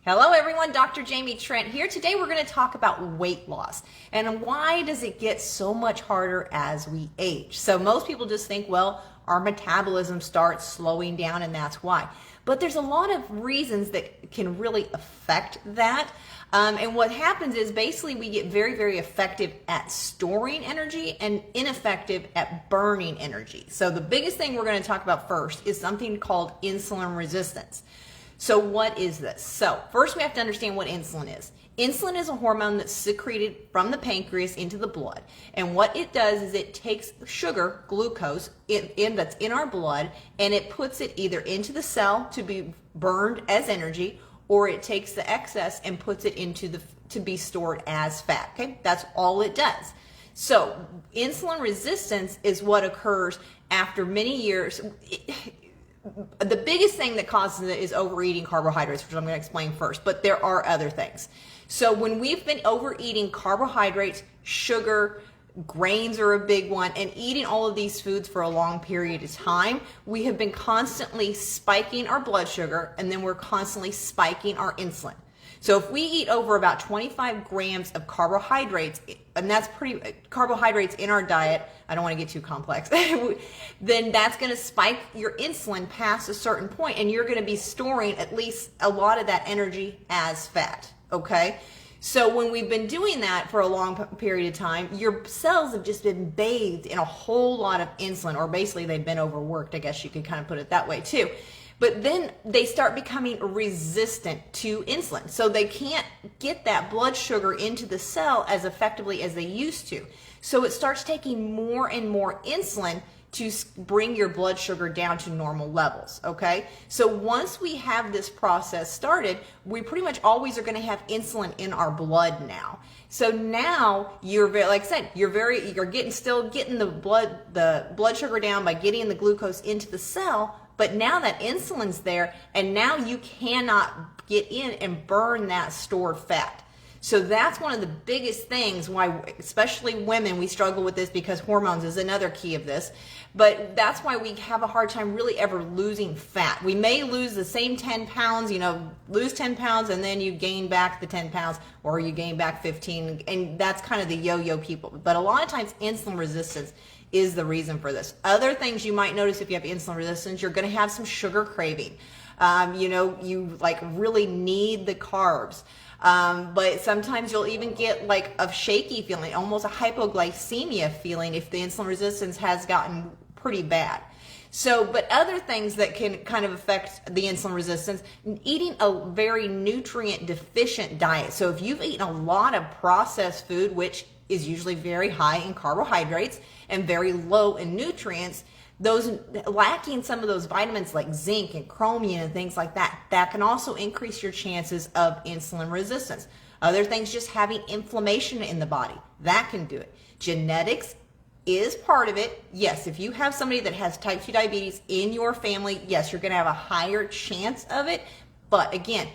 Hello everyone, Dr. Jaime Trent here. Today we're going to talk about weight loss and why does it get so much harder as we age. So most people just think, well, our metabolism starts slowing down and that's why. But there's a lot of reasons that can really affect that. And what happens is basically we get very, very effective at storing energy and ineffective at burning energy. So the biggest thing we're going to talk about first is something called insulin resistance. So what is this? So first we have to understand what insulin is. Insulin is a hormone that's secreted from the pancreas into the blood. And what it does is it takes sugar, glucose, that's in our blood, and it puts it either into the cell to be burned as energy, or it takes the excess and puts it into to be stored as fat. Okay, that's all it does. So insulin resistance is what occurs after many years. The biggest thing that causes it is overeating carbohydrates, which I'm going to explain first, but there are other things. So when we've been overeating carbohydrates, sugar, grains are a big one, and eating all of these foods for a long period of time, we have been constantly spiking our blood sugar, and then we're constantly spiking our insulin. So if we eat over about 25 grams of carbohydrates, and that's carbohydrates in our diet, I don't want to get too complex, then that's going to spike your insulin past a certain point, and you're going to be storing at least a lot of that energy as fat, okay? So when we've been doing that for a long period of time, your cells have just been bathed in a whole lot of insulin, or basically they've been overworked, I guess you could kind of put it that way too. But then they start becoming resistant to insulin. So they can't get that blood sugar into the cell as effectively as they used to. So it starts taking more and more insulin to bring your blood sugar down to normal levels, okay? So once we have this process started, we pretty much always are gonna have insulin in our blood now. So now you're very, like I said, you're still getting the blood sugar down by getting the glucose into the cell, but now that insulin's there, and now you cannot get in and burn that stored fat. So that's one of the biggest things why, especially women, we struggle with this, because hormones is another key of this. But that's why we have a hard time really ever losing fat. We may lose the same 10 pounds, lose 10 pounds and then you gain back the 10 pounds, or you gain back 15. And that's kind of the yo-yo people. But a lot of times insulin resistance is the reason for this. Other things you might notice if you have insulin resistance, you're going to have some sugar craving. You like really need the carbs. But sometimes you'll even get like a shaky feeling, almost a hypoglycemia feeling if the insulin resistance has gotten pretty bad. So, but other things that can kind of affect the insulin resistance, eating a very nutrient deficient diet. So if you've eaten a lot of processed food, which is usually very high in carbohydrates and very low in nutrients, those lacking some of those vitamins like zinc and chromium and things like that, that can also increase your chances of insulin resistance. Other things, just having inflammation in the body, that can do it. Genetics is part of it. Yes, if you have somebody that has type 2 diabetes in your family, yes, you're going to have a higher chance of it. But again,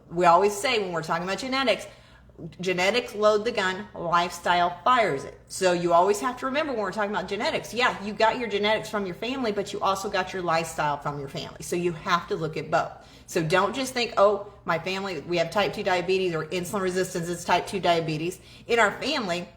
we always say when we're talking about genetics load the gun, lifestyle fires it. So you always have to remember when we're talking about genetics, yeah, you got your genetics from your family, but you also got your lifestyle from your family. So you have to look at both. So don't just think, oh, my family, we have type 2 diabetes, or insulin resistance is type 2 diabetes in our family,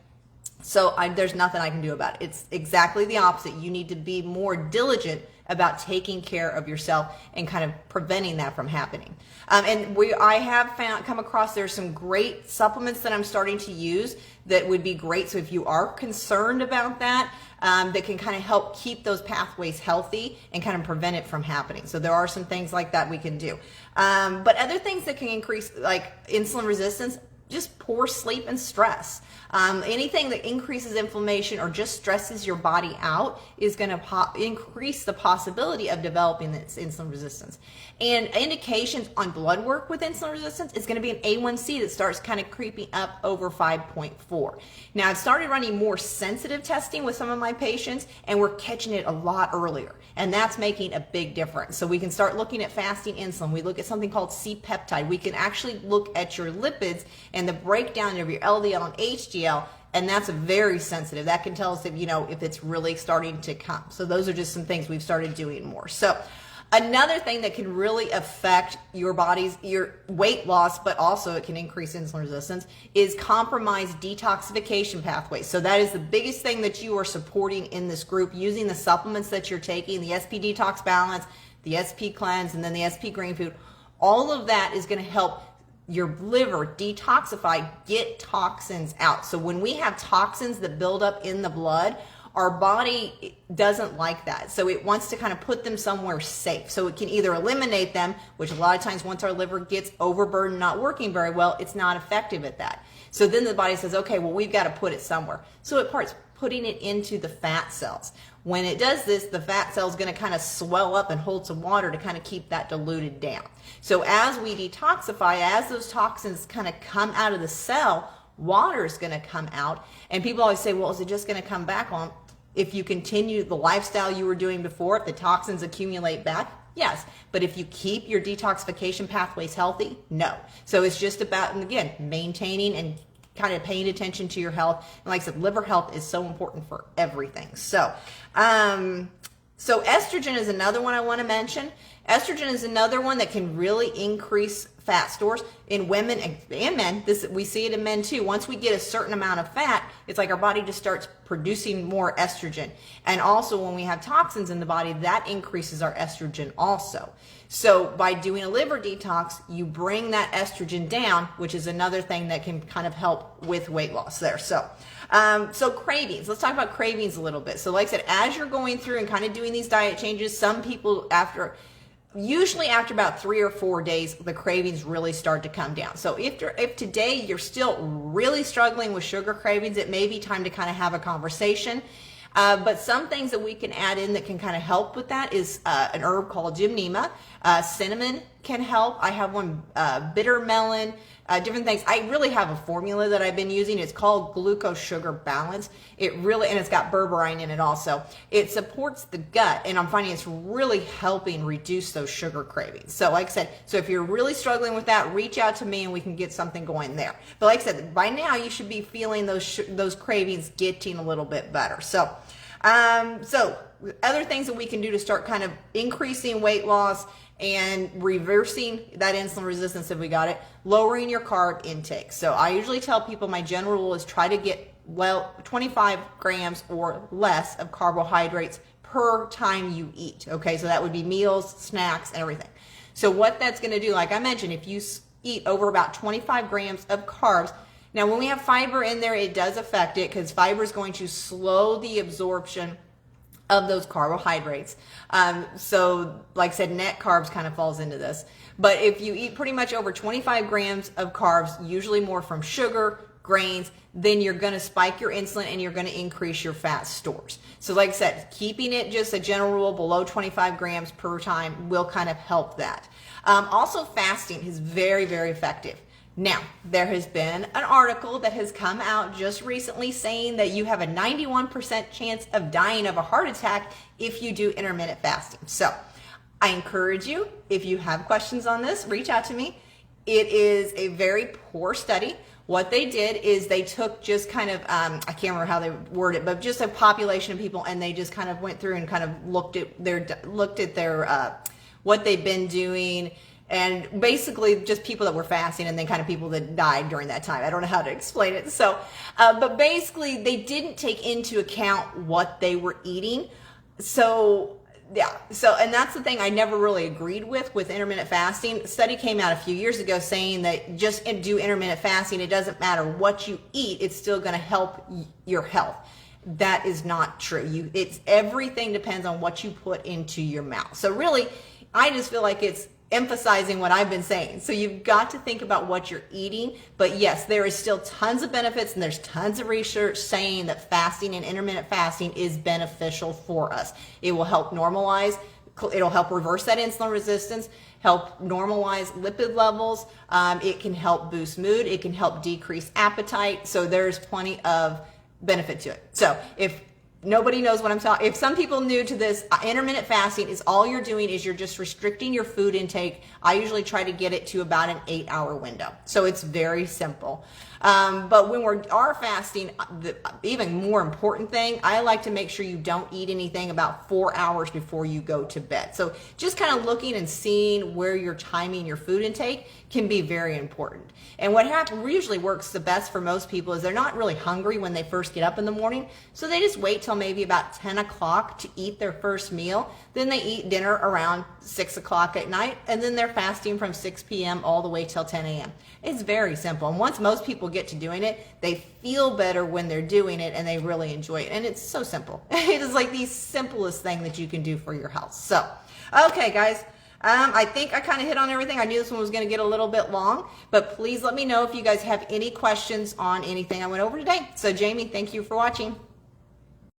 so there's nothing I can do about it. It's exactly the opposite. You need to be more diligent about taking care of yourself and kind of preventing that from happening. I have come across, there's some great supplements that I'm starting to use that would be great. So if you are concerned about that, that can kind of help keep those pathways healthy and kind of prevent it from happening. So there are some things like that we can do. But other things that can increase like insulin resistance, just poor sleep and stress. Anything that increases inflammation or just stresses your body out is going to increase the possibility of developing this insulin resistance. And indications on blood work with insulin resistance is going to be an A1C that starts kind of creeping up over 5.4. Now, I've started running more sensitive testing with some of my patients, and we're catching it a lot earlier. And that's making a big difference. So we can start looking at fasting insulin. We look at something called C-peptide. We can actually look at your lipids and the breakdown of your LDL and HDL, and that's very sensitive. That can tell us if it's really starting to come. So those are just some things we've started doing more. So Another thing that can really affect your weight loss, but also it can increase insulin resistance, is compromised detoxification pathways. So that is the biggest thing that you are supporting in this group, using the supplements that you're taking, the SP Detox Balance, the SP Cleanse, and then the SP Green Food. All of that is going to help your liver detoxify, get toxins out. So when we have toxins that build up in the blood, our body doesn't like that. So it wants to kind of put them somewhere safe. So it can either eliminate them, which a lot of times once our liver gets overburdened, not working very well, it's not effective at that. So then the body says, okay, well, we've got to put it somewhere. So it parts putting it into the fat cells. When it does this, the fat cell is going to kind of swell up and hold some water to kind of keep that diluted down. So as we detoxify, as those toxins kind of come out of the cell, water is going to come out. And people always say, well, is it just going to come back on? If you continue the lifestyle you were doing before, if the toxins accumulate back, yes. But if you keep your detoxification pathways healthy, no. So it's just about, and again, maintaining and kind of paying attention to your health. And like I said, liver health is so important for everything. So, so estrogen is another one I want to mention. Estrogen is another one that can really increase fat stores in women and men. We see it in men too. Once we get a certain amount of fat, it's like our body just starts producing more estrogen. And also when we have toxins in the body, that increases our estrogen also. So by doing a liver detox, you bring that estrogen down, which is another thing that can kind of help with weight loss there. So cravings, let's talk about cravings a little bit. So like I said, as you're going through and kind of doing these diet changes, some people usually after about 3 or 4 days, the cravings really start to come down. So if today you're still really struggling with sugar cravings, it may be time to kind of have a conversation. But some things that we can add in that can kind of help with that is an herb called gymnema. Cinnamon can help. I have one, bitter melon, different things. I really have a formula that I've been using. It's called glucose sugar balance. And it's got berberine in it also. It supports the gut, and I'm finding it's really helping reduce those sugar cravings. So like I said, so if you're really struggling with that, reach out to me and we can get something going there. But like I said, by now you should be feeling those cravings getting a little bit better. So other things that we can do to start kind of increasing weight loss and reversing that insulin resistance if we got it, lowering your carb intake. So I usually tell people my general rule is try to get 25 grams or less of carbohydrates per time you eat. Okay, so that would be meals, snacks, and everything. So what that's going to do, like I mentioned, if you eat over about 25 grams of carbs, now when we have fiber in there, it does affect it because fiber is going to slow the absorption of those carbohydrates. So like I said, net carbs kind of falls into this. But if you eat pretty much over 25 grams of carbs, usually more from sugar, grains, then you're going to spike your insulin and you're going to increase your fat stores. So like I said, keeping it just a general rule below 25 grams per time will kind of help that. Also, fasting is very, very effective. Now, there has been an article that has come out just recently saying that you have a 91% chance of dying of a heart attack if you do intermittent fasting. So I encourage you, if you have questions on this, reach out to me. It is a very poor study. What they did is they took just kind of, I can't remember how they word it, but just a population of people, and they just kind of went through and kind of looked at their what they've been doing. And basically just people that were fasting and then kind of people that died during that time. I don't know how to explain it. So, but basically they didn't take into account what they were eating. So, yeah. So, and that's the thing I never really agreed with intermittent fasting. A study came out a few years ago saying that just do intermittent fasting. It doesn't matter what you eat. It's still going to help your health. That is not true. Everything depends on what you put into your mouth. So really, I just feel like it's emphasizing what I've been saying. So you've got to think about what you're eating. But yes, there is still tons of benefits, and there's tons of research saying that fasting and intermittent fasting is beneficial for us. It will help normalize, it'll help reverse that insulin resistance, help normalize lipid levels. It can help boost mood. It can help decrease appetite. So there's plenty of benefit to it. So if Nobody knows what I'm talking. If some people new to this, intermittent fasting is all you're doing is you're just restricting your food intake. I usually try to get it to about an 8-hour window. So it's very simple. But when we are fasting, the even more important thing, I like to make sure you don't eat anything about 4 hours before you go to bed. So just kind of looking and seeing where you're timing your food intake can be very important. And what usually works the best for most people is they're not really hungry when they first get up in the morning. So they just wait till maybe about 10 o'clock to eat their first meal. Then they eat dinner around 6 o'clock at night. And then they're fasting from 6 p.m. all the way till 10 a.m. It's very simple. And once most people get to doing it, they feel better when they're doing it and they really enjoy it. And it's so simple. It is like the simplest thing that you can do for your health. So, okay, guys. I think I kind of hit on everything. I knew this one was going to get a little bit long, but please let me know if you guys have any questions on anything I went over today. So Jamie, thank you for watching.